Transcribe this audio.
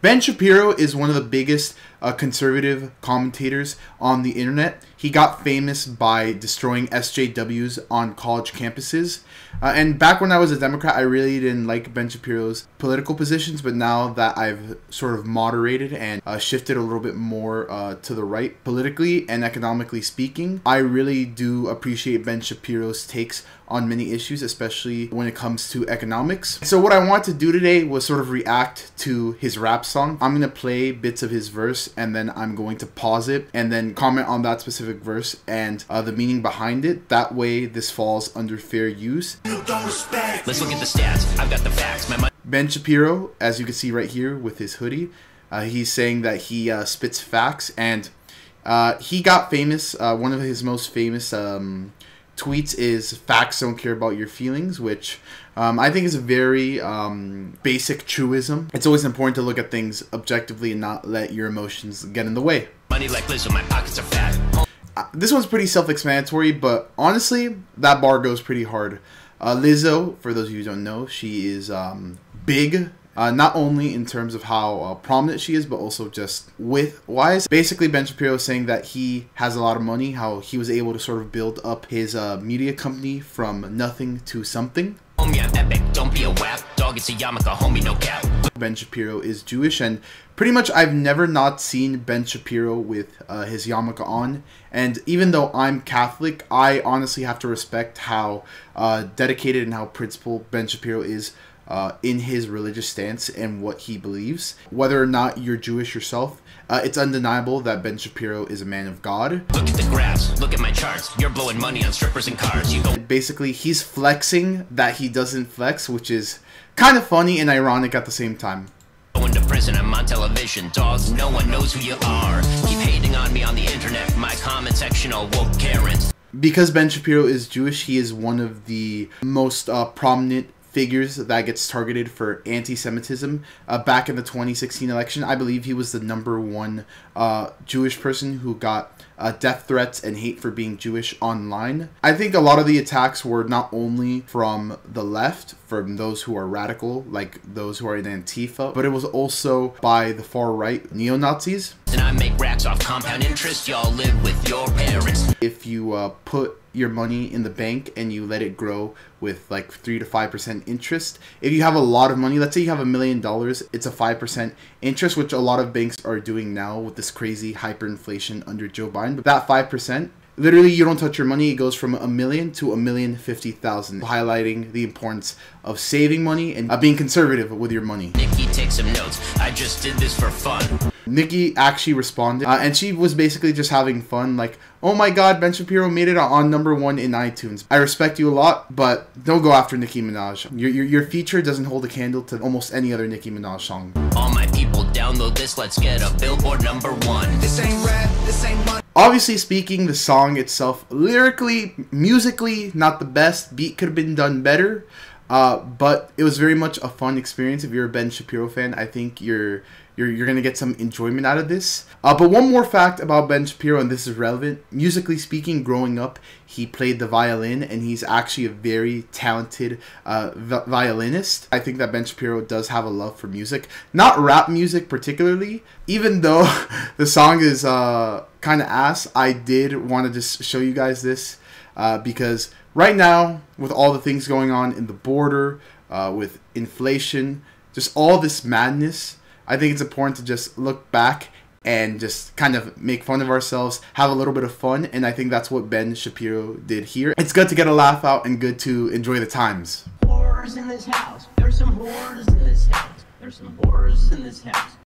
Ben Shapiro is one of the biggest conservative commentators on the internet. He got famous by destroying SJWs on college campuses. And back when I was a Democrat, I really didn't like Ben Shapiro's political positions, but now that I've sort of moderated and shifted a little bit more to the right politically and economically speaking, I really do appreciate Ben Shapiro's takes on many issues, especially when it comes to economics. So what I want to do today was sort of react to his rap song. I'm going to play bits of his verse and then I'm going to pause it and then comment on that specific verse and the meaning behind it. That way this falls under fair use. Let's look at the stats. I've got the facts. Ben Shapiro, as you can see right here with his hoodie, he's saying that he spits facts, and he got famous. One of his most famous tweets is "Facts don't care about your feelings," which I think is a very basic truism. It's always important to look at things objectively and not let your emotions get in the way. Money like Lizzo, my pockets are fat. This one's pretty self-explanatory, but honestly, that bar goes pretty hard. Lizzo, for those of you who don't know, she is big. Not only in terms of how prominent she is, but also just width-wise. Basically, Ben Shapiro is saying that he has a lot of money, how he was able to sort of build up his media company from nothing to something. Homie, I'm epic. Don't be a wap. Dog, it's a yarmulke, homie, no cap. Ben Shapiro is Jewish, and pretty much I've never not seen Ben Shapiro with his yarmulke on. And even though I'm Catholic, I honestly have to respect how dedicated and how principled Ben Shapiro is in his religious stance and what he believes. Whether or not you're Jewish yourself, it's undeniable that Ben Shapiro is a man of God. Look at the graphs, look at my charts. You're blowing money on strippers and cars. You go. Basically, he's flexing that he doesn't flex, which is kind of funny and ironic at the same time. Going to prison, I'm on television. Dogs, no one knows who you are. Keep hating on me on the internet. My comment section all woke Karens. Because Ben Shapiro is Jewish, he is one of the most prominent figures that gets targeted for anti-Semitism. Back in the 2016 election, I believe he was the #1 Jewish person who got death threats and hate for being Jewish online. I think a lot of the attacks were not only from the left, from those who are radical, like those who are in Antifa, but it was also by the far right, neo-Nazis. And I make racks off compound interest. Y'all live with your parents. If you put your money in the bank and you let it grow with like 3 to 5% interest. If you have a lot of money, let's say you have $1 million, it's a 5% interest, which a lot of banks are doing now with this crazy hyperinflation under Joe Biden. But that 5%, literally you don't touch your money. It goes from $1 million to $1,050,000, highlighting the importance of saving money and being conservative with your money. Nikki, take some notes. I just did this for fun. Nikki actually responded, and she was basically just having fun, like, oh my god, Ben Shapiro made it on #1 in iTunes. I respect you a lot, but don't go after Nicki Minaj. Your feature doesn't hold a candle to almost any other Nicki Minaj song. All my people, download this, let's get a Billboard #1. This ain't rap, this ain't money. Obviously speaking, the song itself, lyrically, musically, not the best. Beat could have been done better, but it was very much a fun experience. If you're a Ben Shapiro fan, I think you're going to get some enjoyment out of this. But one more fact about Ben Shapiro, and this is relevant. Musically speaking, growing up, he played the violin, and he's actually a very talented violinist. I think that Ben Shapiro does have a love for music. Not rap music particularly. Even though the song is kind of ass, I did want to just show you guys this. Because right now, with all the things going on in the border, with inflation, just all this madness, I think it's important to just look back and just kind of make fun of ourselves, have a little bit of fun, and I think that's what Ben Shapiro did here. It's good to get a laugh out and good to enjoy the times. Whores in this house. There's some whores in this house. There's some whores in this house.